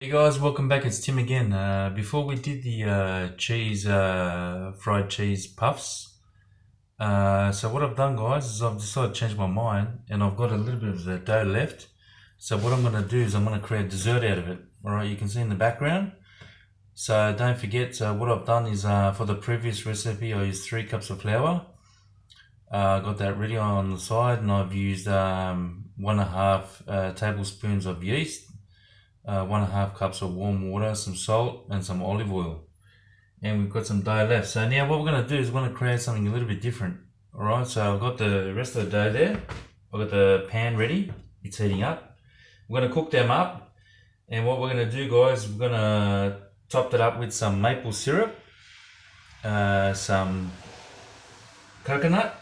Hey guys, welcome back. It's Tim again. Before we did the fried cheese puffs, so what I've done, guys, is I've decided to change my mind, and I've got a little bit of the dough left. So what I'm going to do is I'm going to create a dessert out of it. All right, you can see in the background. So don't forget. So what I've done is for the previous recipe, I used 3 cups of flour. Got that ready on the side, and I've used 1.5 tablespoons of yeast. 1.5 cups of warm water, some salt, and some olive oil. And we've got some dough left. So now what we're going to do is we're going to create something a little bit different. Alright, so I've got the rest of the dough there. I've got the pan ready. It's heating up. We're going to cook them up. And what we're going to do, guys, we're going to top that up with some maple syrup, some coconut,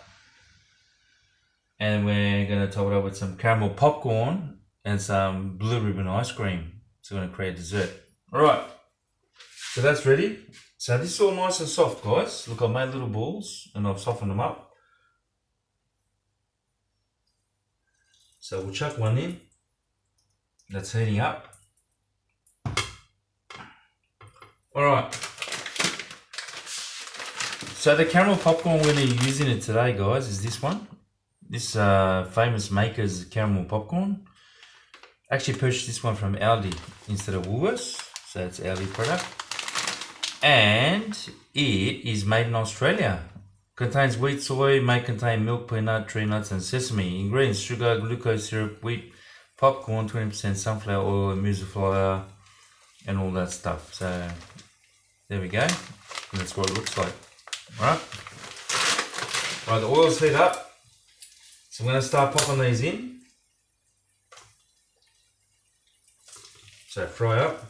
and we're going to top it up with some caramel popcorn and some blue ribbon ice cream. So we're going to create a dessert. Alright, so that's ready. So this is all nice and soft, guys. Look, I've made little balls and I've softened them up. So we'll chuck one in. That's heating up. Alright. So the caramel popcorn we're going to be using it today, guys, is this one. This famous Makers caramel popcorn. I actually purchased this one from Aldi instead of Woolworths, so it's Aldi product. And it is made in Australia. Contains wheat, soy, may contain milk, peanut, tree nuts, and sesame. Ingredients: sugar, glucose syrup, wheat, popcorn, 20% sunflower oil, muesli flour, and all that stuff. So there we go. And that's what it looks like. Alright. Right, the oil's heat up. So I'm going to start popping these in. So fry up.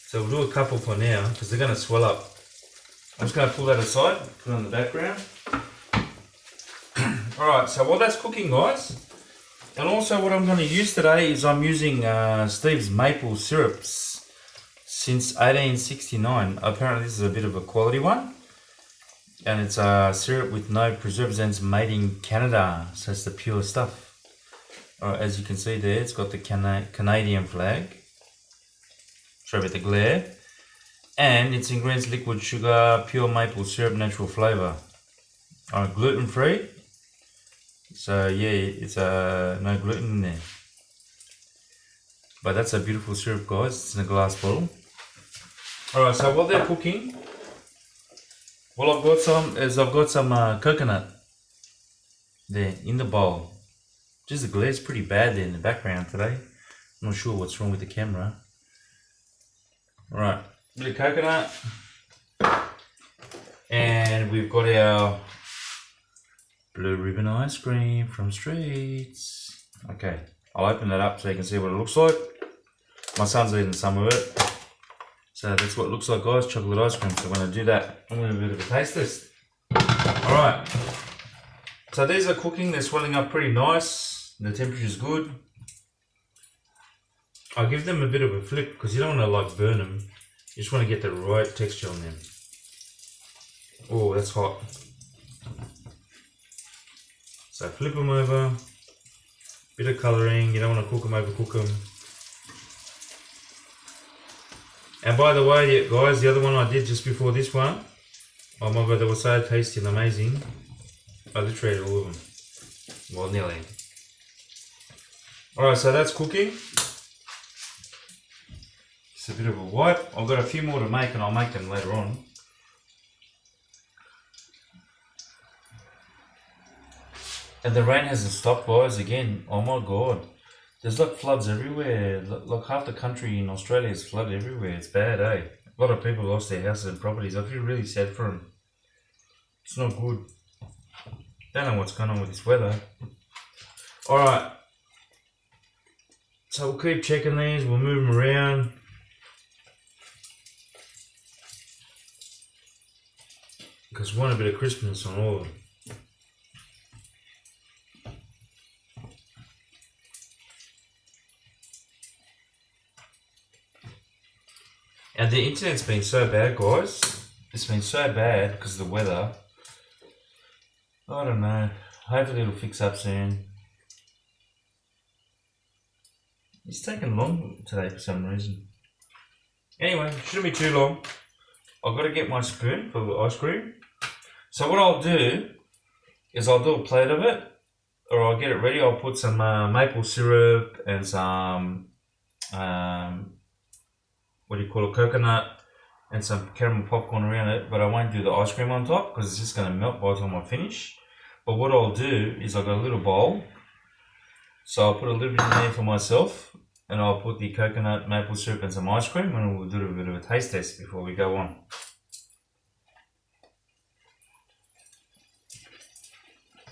So we'll do a couple for now because they're going to swell up. I'm just going to pull that aside, put it on the background. Alright, so while that's cooking, guys, and also what I'm going to use today is I'm using Steve's maple syrups since 1869. Apparently this is a bit of a quality one. And it's a syrup with no preservatives, made in Canada. So it's the pure stuff. Alright, as you can see there, it's got the Canadian flag. Sorry about the glare. And its ingredients: liquid sugar, pure maple syrup, natural flavour. Alright, gluten free. So yeah, it's no gluten in there. But that's a beautiful syrup, guys. It's in a glass bottle. Alright, so while they're cooking, well, I've got some coconut there in the bowl. Just the glare's pretty bad there in the background today. I'm not sure what's wrong with the camera. Alright, bit of coconut. And we've got our blue ribbon ice cream from Streets. Okay, I'll open that up so you can see what it looks like. My son's eating some of it. So that's what it looks like, guys, chocolate ice cream. So I'm going to do that. I'm going to do a bit of a taste test. Alright. So these are cooking. They're swelling up pretty nice. The temperature's good. I'll give them a bit of a flip because you don't want to burn them. You just want to get the right texture on them. Oh, that's hot. So flip them over. Bit of colouring. You don't want to cook them, overcook them. And by the way, guys, the other one I did just before this one, oh my god, they were so tasty and amazing. I literally ate all of them. Well, nearly. Alright, so that's cooking. It's a bit of a wipe. I've got a few more to make and I'll make them later on. And the rain hasn't stopped, guys, again. Oh my god. There's like floods everywhere. Like half the country in Australia is flooded everywhere. It's bad, eh? A lot of people lost their houses and properties. I feel really sad for them. It's not good. Don't know what's going on with this weather. Alright. So we'll keep checking these. We'll move them around. Because we want a bit of crispness on all of them. And the internet's been so bad, guys. It's been so bad because of the weather. I don't know. Hopefully it'll fix up soon. It's taking long today for some reason. Anyway, shouldn't be too long. I've got to get my spoon for the ice cream. So what I'll do is I'll do a plate of it, or I'll get it ready. I'll put some maple syrup and some what do you call it, coconut, and some caramel popcorn around it. But I won't do the ice cream on top because it's just going to melt by the time I finish. But what I'll do is I've got a little bowl, so I'll put a little bit in there for myself, and I'll put the coconut, maple syrup, and some ice cream, and we'll do a bit of a taste test before we go on.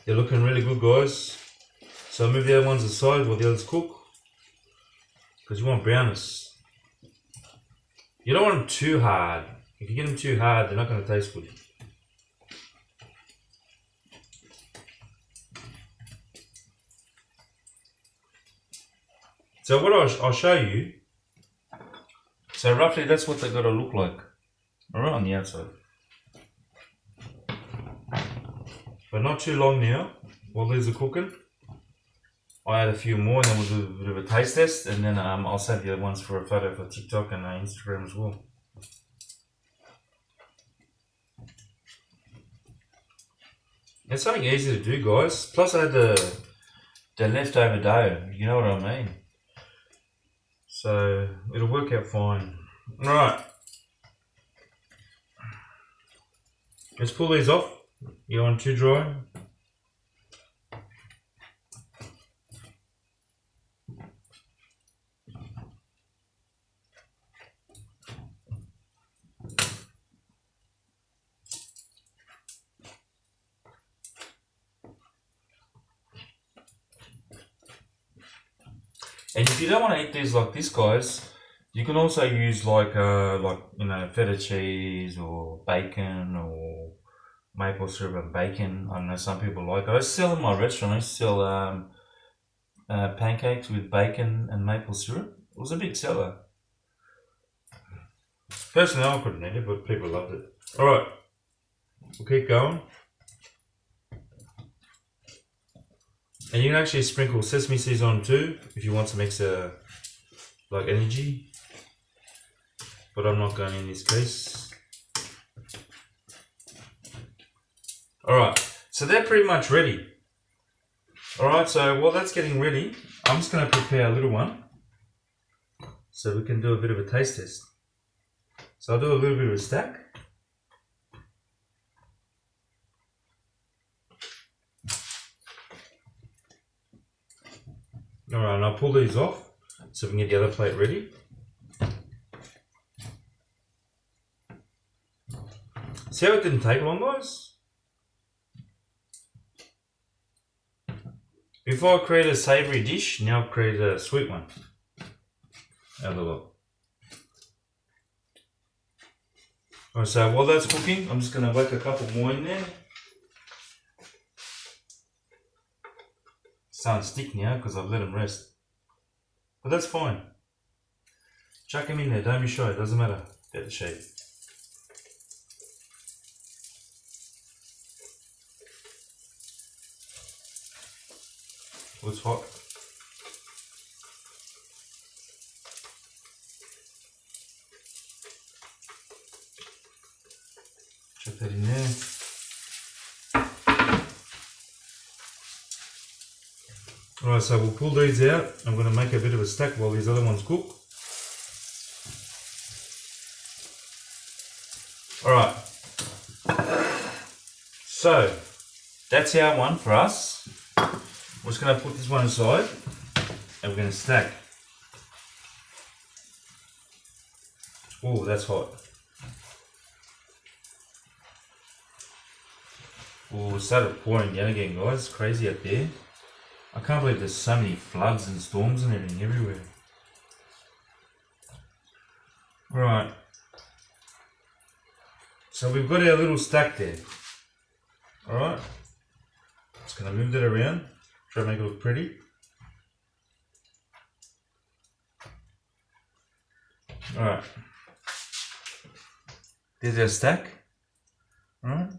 They're looking really good, guys. So I'll move the other ones aside while the others cook, because you want brownness. You don't want them too hard. If you get them too hard, they're not going to taste good. So what I'll show you, so roughly that's what they've got to look like, right on the outside. But not too long now, while these are cooking. I'll add a few more and then we'll do a bit of a taste test, and then I'll save the other ones for a photo for TikTok and Instagram as well. It's something easy to do, guys. Plus I had the leftover dough, you know what I mean? So it'll work out fine. Alright. Let's pull these off. You want too dry? And if you don't want to eat these like this, guys, you can also use like feta cheese or bacon or maple syrup and bacon. I don't know, some people like it. I sell in my restaurant. I sell pancakes with bacon and maple syrup. It was a big seller. Personally, I couldn't eat it, but people loved it. All right, we'll keep going. And you can actually sprinkle sesame seeds on too if you want some extra like energy, but I'm not going in this case. Alright, so they're pretty much ready. Alright, so while that's getting ready, I'm just going to prepare a little one so we can do a bit of a taste test. So I'll do a little bit of a stack. Alright, and I'll pull these off so we can get the other plate ready. See how it didn't take long, guys? Before I create a savoury dish, now I've created a sweet one. Have a look. Alright, so while that's cooking, I'm just going to whack a couple more in there. Starting to stick now because I've let them rest. But that's fine. Chuck them in there, don't be shy, it doesn't matter about the shape. Oh, it's hot. Chuck that in there. Alright, so we'll pull these out. I'm going to make a bit of a stack while these other ones cook. Alright. So, that's our one for us. We're just going to put this one aside and we're going to stack. Oh, that's hot. Oh, it started pouring down again, guys. It's crazy out there. I can't believe there's so many floods and storms and everything everywhere. Right. So we've got our little stack there. Alright. Just going to move that around. Try to make it look pretty. Alright. There's our stack. Alright.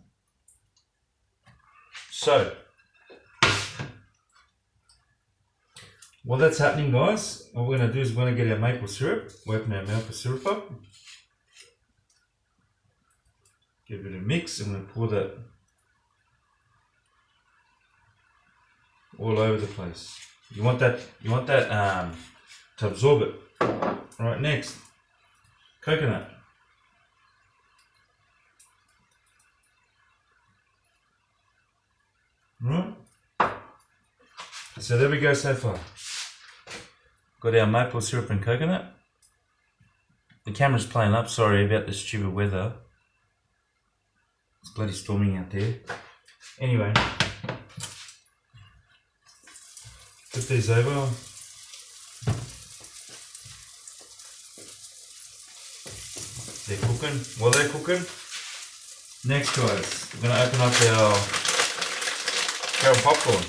So, while that's happening, guys, what we're going to do is we're going to get our maple syrup. We're opening our maple syrup up. Give it a mix and we're going to pour that all over the place. You want that to absorb it. Right, next, coconut. Right. So there we go so far. Got our maple syrup and coconut. The camera's playing up, sorry about the stupid weather. It's bloody storming out there. Anyway. Put these over. They're cooking. While they're cooking, next guys, we're going to open up our caramel popcorn.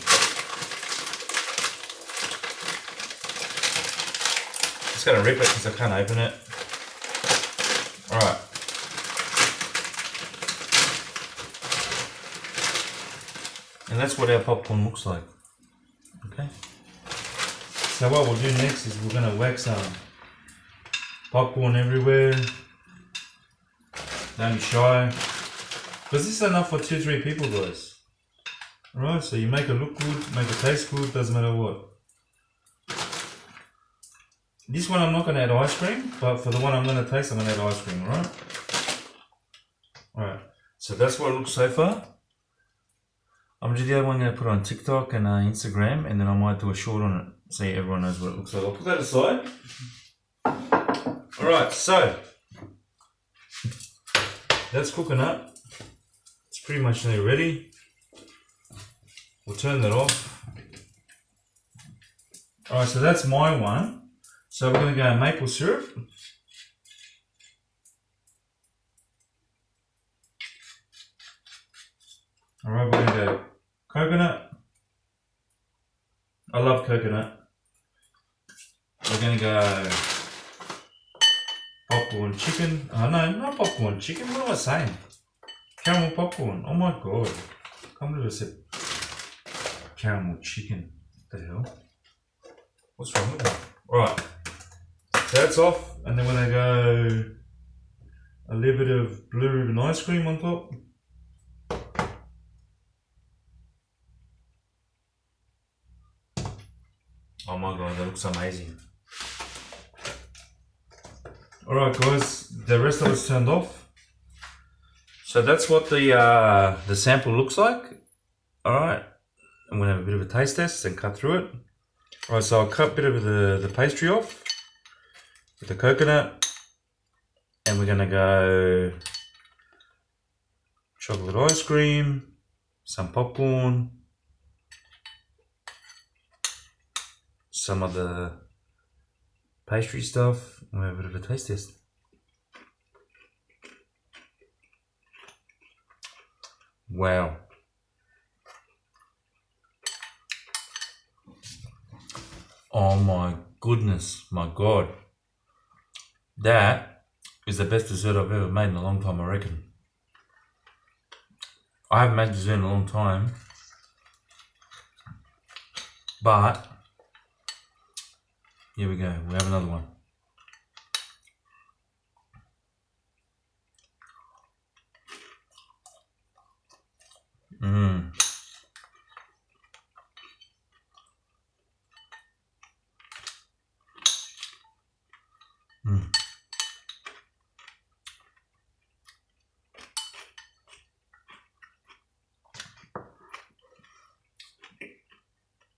Just going to rip it because I can't open it. Alright. And that's what our popcorn looks like. Okay. So what we'll do next is we're going to wax some popcorn everywhere. Don't be shy. Because this is enough for 2-3 people, guys. Alright, so you make it look good, make it taste good, doesn't matter what. This one I'm not going to add ice cream, but for the one I'm going to taste, I'm going to add ice cream, alright? Alright, so that's what it looks so far. I'm going to do the other one, I'm going to put it on TikTok and Instagram, and then I might do a short on it so everyone knows what it looks like. I'll put that aside. Alright, so that's cooking up. It's pretty much nearly ready. We'll turn that off. Alright, so that's my one. So we're going to go maple syrup. Alright, we're going to go coconut. I love coconut. We're going to go popcorn chicken. Oh no, not popcorn chicken. What am I saying? Caramel popcorn. Oh my god. I can't believe I said caramel chicken. What the hell? What's wrong with that? Alright. So that's off. And then we're going to go a little bit of blue ribbon ice cream on top. Oh my god, that looks amazing. Alright guys, the rest of it's turned off. So that's what the sample looks like. Alright, I'm going to have a bit of a taste test and cut through it. Alright, so I'll cut a bit of the pastry off with the coconut. And we're going to go chocolate ice cream, some popcorn, some of the pastry stuff. We'll have a bit of a taste test. Wow. Oh my goodness, my god. That is the best dessert I've ever made in a long time, I reckon. I haven't made dessert in a long time. But here we go, we have another one.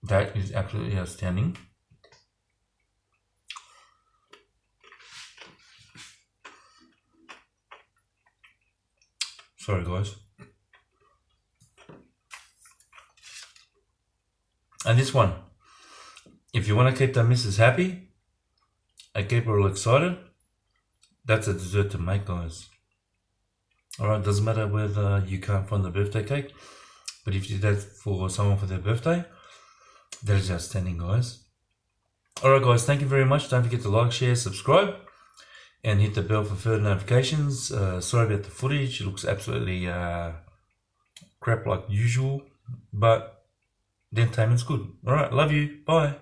That is absolutely outstanding. Sorry guys. And this one, if you want to keep the missus happy and keep her all excited, that's a dessert to make, guys. Alright, doesn't matter whether you can't find the birthday cake, but if you do that for someone for their birthday, that is outstanding, guys. Alright guys, thank you very much. Don't forget to like, share, subscribe, and hit the bell for further notifications. Sorry about the footage, it looks absolutely crap like usual, but the entertainment's good. Alright, love you, bye.